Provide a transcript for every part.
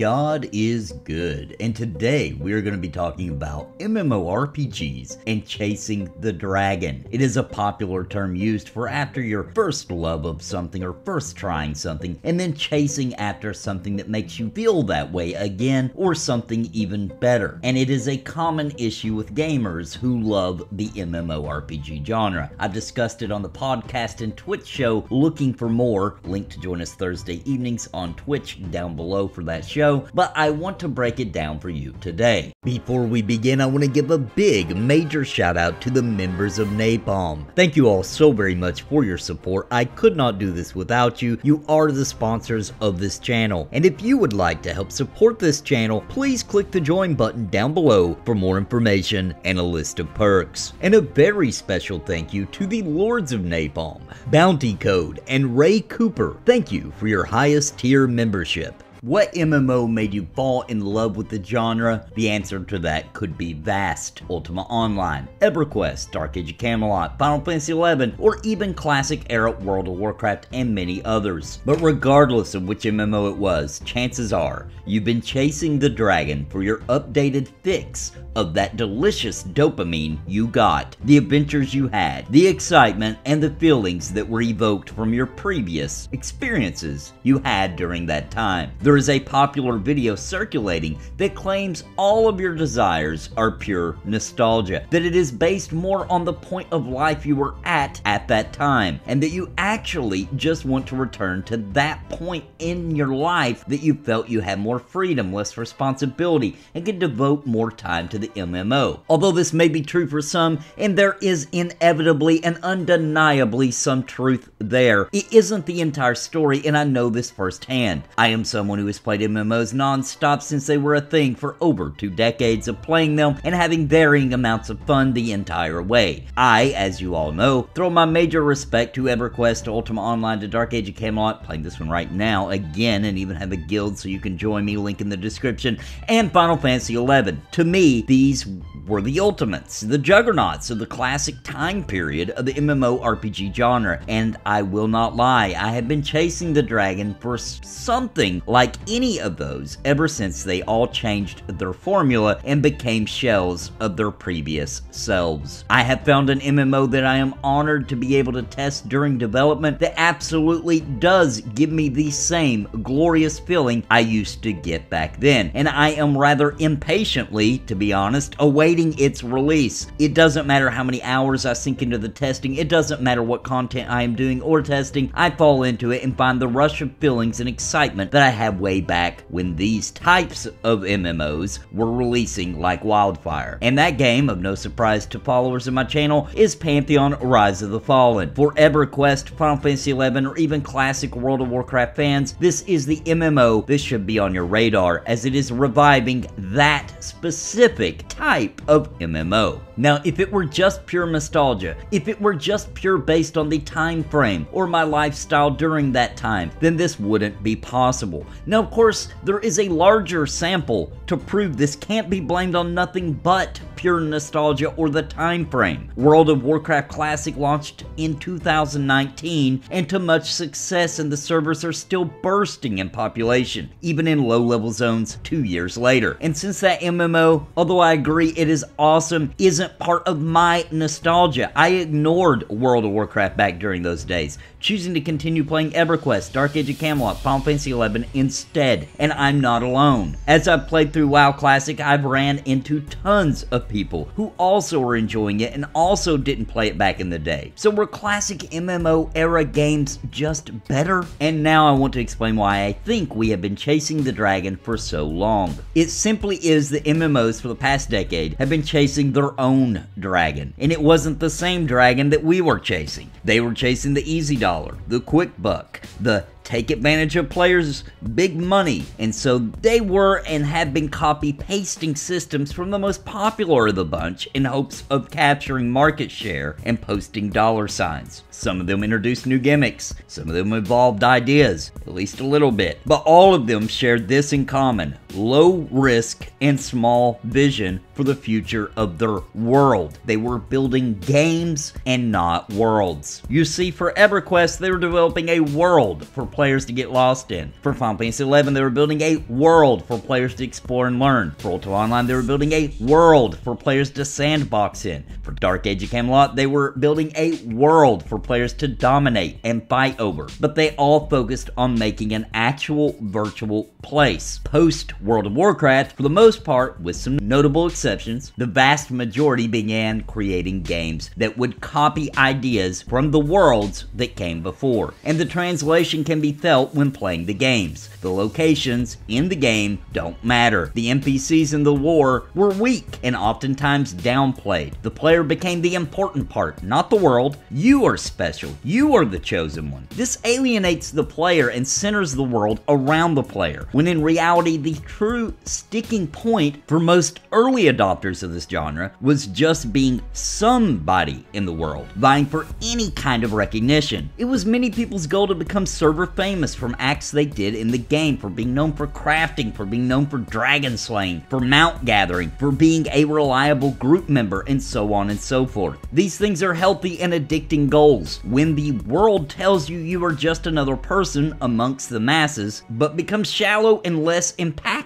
God is good, and today we are going to be talking about MMORPGs and chasing the dragon. It is a popular term used for after your first love of something or first trying something, and then chasing after something that makes you feel that way again or something even better. And it is a common issue with gamers who love the MMORPG genre. I've discussed it on the podcast and Twitch show, Looking for More. Link to join us Thursday evenings on Twitch down below for that show, but I want to break it down for you today. Before we begin, I want to give a big major shout out to the members of NAPALM. Thank you all so very much for your support. I could not do this without you. You are the sponsors of this channel, and if you would like to help support this channel, please click the join button down below for more information and a list of perks. And a very special thank you to the Lords of NAPALM, Bounty Code, and Ray Cooper. Thank you for your highest tier membership. What MMO made you fall in love with the genre? The answer to that could be vast. Ultima Online, Everquest, Dark Age of Camelot, Final Fantasy XI, or even classic era World of Warcraft and many others. But regardless of which MMO it was, chances are you've been chasing the dragon for your updated fix of that delicious dopamine you got, the adventures you had, the excitement, and the feelings that were evoked from your previous experiences you had during that time. There is a popular video circulating that claims all of your desires are pure nostalgia, that it is based more on the point of life you were at that time, and that you actually just want to return to that point in your life that you felt you had more freedom, less responsibility, and could devote more time to the MMO. Although this may be true for some, and there is inevitably and undeniably some truth there, it isn't the entire story, and I know this firsthand. I am someone who has played MMOs non-stop since they were a thing for over 2 decades of playing them and having varying amounts of fun the entire way. I, as you all know, throw my major respect to Everquest, to Ultima Online, to Dark Age of Camelot, playing this one right now again, and even have a guild so you can join me, link in the description, and Final Fantasy XI. To me, these were the ultimates, the juggernauts of the classic time period of the MMORPG genre, and I will not lie, I have been chasing the dragon for something like any of those ever since they all changed their formula and became shells of their previous selves. I have found an MMO that I am honored to be able to test during development that absolutely does give me the same glorious feeling I used to get back then, and I am rather impatiently, to be honest, awaiting its release. It doesn't matter how many hours I sink into the testing, it doesn't matter what content I am doing or testing, I fall into it and find the rush of feelings and excitement that I had way back when these types of MMOs were releasing like wildfire. And that game, of no surprise to followers of my channel, is Pantheon Rise of the Fallen. For EverQuest, Final Fantasy XI, or even classic World of Warcraft fans, this is the MMO that should be on your radar, as it is reviving that specific type of MMO. Now, if it were just pure nostalgia, if it were just pure based on the time frame or my lifestyle during that time, then this wouldn't be possible. Now, of course, there is a larger sample to prove this can't be blamed on nothing but pure nostalgia or the time frame. World of Warcraft Classic launched in 2019, and to much success, and the servers are still bursting in population, even in low-level zones 2 years later. And since that MMO, although I agree it is awesome, isn't part of my nostalgia, I ignored World of Warcraft back during those days, choosing to continue playing EverQuest, Dark Age of Camelot, Final Fantasy XI instead, and I'm not alone. As I've played through WoW Classic, I've ran into tons of people who also are enjoying it and also didn't play it back in the day. So were classic MMO era games just better? And now I want to explain why I think we have been chasing the dragon for so long. It simply is that MMOs for the past decade have been chasing their own dragon, and it wasn't the same dragon that we were chasing. They were chasing the easy dollar, the quick buck, the take advantage of players' big money, and so they were and have been copy-pasting systems from the most popular of the bunch in hopes of capturing market share and posting dollar signs. Some of them introduced new gimmicks, some of them evolved ideas, at least a little bit, but all of them shared this in common: low risk and small vision for for the future of their world. They were building games and not worlds. You see, for Everquest, they were developing a world for players to get lost in. For Final Fantasy XI, they were building a world for players to explore and learn. For Ultima Online, they were building a world for players to sandbox in. For Dark Age of Camelot, they were building a world for players to dominate and fight over. But they all focused on making an actual virtual place. Post World of Warcraft, for the most part, with some notable exceptions, the vast majority began creating games that would copy ideas from the worlds that came before. And the translation can be felt when playing the games. The locations in the game don't matter. The NPCs in the lore were weak and oftentimes downplayed. The player became the important part, not the world. You are special. You are the chosen one. This alienates the player and centers the world around the player, when in reality the true sticking point for most early adopters of this genre was just being somebody in the world, vying for any kind of recognition. It was many people's goal to become server famous from acts they did in the game, for being known for crafting, for being known for dragon slaying, for mount gathering, for being a reliable group member, and so on and so forth. These things are healthy and addicting goals. When the world tells you you are just another person amongst the masses, but becomes shallow and less impactful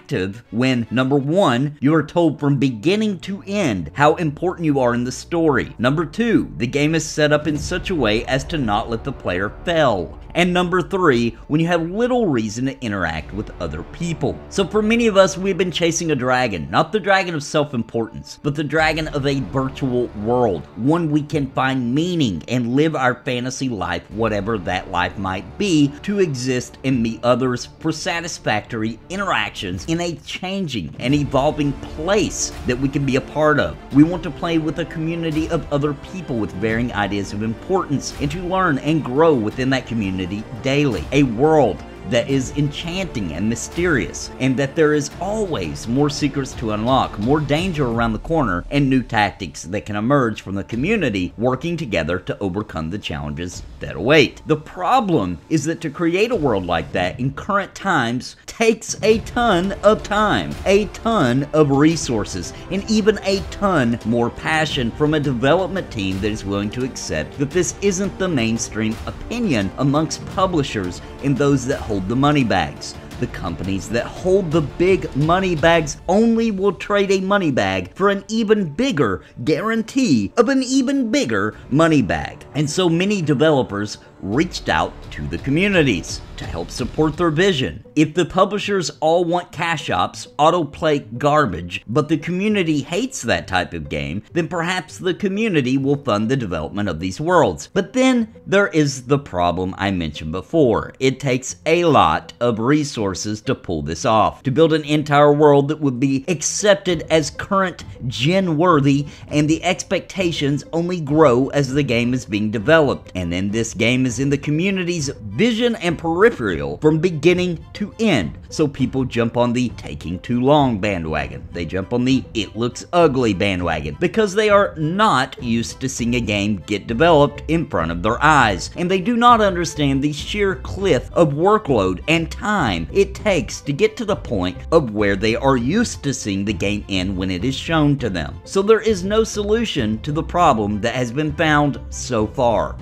when, number one, you are told from beginning to end how important you are in the story. Number two, the game is set up in such a way as to not let the player fail. And number three, when you have little reason to interact with other people. So for many of us, we've been chasing a dragon, not the dragon of self-importance, but the dragon of a virtual world, one we can find meaning and live our fantasy life, whatever that life might be, to exist and meet others for satisfactory interactions in a changing and evolving place that we can be a part of. We want to play with a community of other people with varying ideas of importance and to learn and grow within that community daily. A world that is enchanting and mysterious, and that there is always more secrets to unlock, more danger around the corner, and new tactics that can emerge from the community working together to overcome the challenges that await. The problem is that to create a world like that in current times takes a ton of time, a ton of resources, and even a ton more passion from a development team that is willing to accept that this isn't the mainstream opinion amongst publishers and those that hold the money bags. The companies that hold the big money bags only will trade a money bag for an even bigger guarantee of an even bigger money bag. And so many developers reached out to the communities to help support their vision. If the publishers all want cash ops, autoplay garbage, but the community hates that type of game, then perhaps the community will fund the development of these worlds. But then there is the problem I mentioned before. It takes a lot of resources to pull this off, to build an entire world that would be accepted as current gen worthy, and the expectations only grow as the game is being developed. And then this game is in the community's vision and peripheral from beginning to end. So people jump on the taking too long bandwagon. They jump on the it looks ugly bandwagon because they are not used to seeing a game get developed in front of their eyes, and they do not understand the sheer cliff of workload and time it takes to get to the point of where they are used to seeing the game end when it is shown to them. So there is no solution to the problem that has been found so far.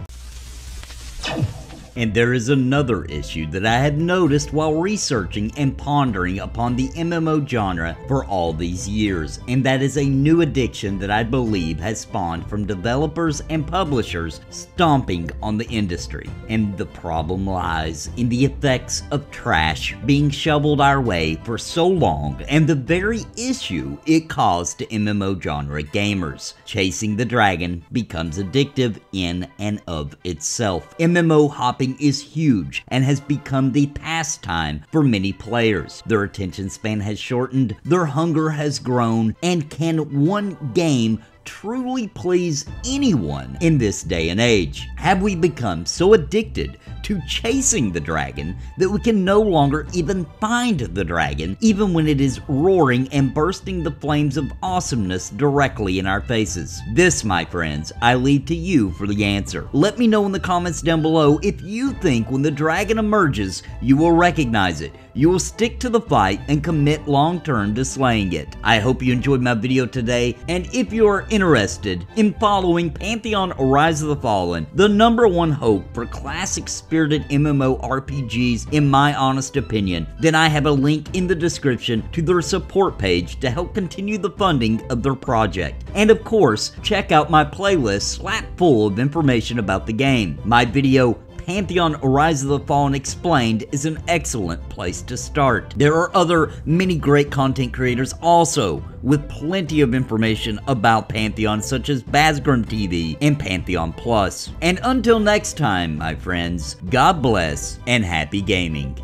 And there is another issue that I have noticed while researching and pondering upon the MMO genre for all these years, and that is a new addiction that I believe has spawned from developers and publishers stomping on the industry. And the problem lies in the effects of trash being shoveled our way for so long, and the very issue it caused to MMO genre gamers. Chasing the dragon becomes addictive in and of itself. MMO hopping is huge and has become the pastime for many players. Their attention span has shortened, their hunger has grown, and can one game truly please anyone in this day and age? Have we become so addicted to chasing the dragon that we can no longer even find the dragon, even when it is roaring and bursting the flames of awesomeness directly in our faces? This, my friends, I leave to you for the answer. Let me know in the comments down below if you think when the dragon emerges, you will recognize it. you will stick to the fight and commit long-term to slaying it. I hope you enjoyed my video today, and if you are interested in following Pantheon Rise of the Fallen, the #1 hope for classic spirited MMORPGs in my honest opinion, then I have a link in the description to their support page to help continue the funding of their project. And of course, check out my playlist slap full of information about the game. My video Pantheon Rise of the Fallen Explained is an excellent place to start. There are other many great content creators also with plenty of information about Pantheon, such as Basgrim TV and Pantheon Plus. And until next time, my friends, God bless and happy gaming.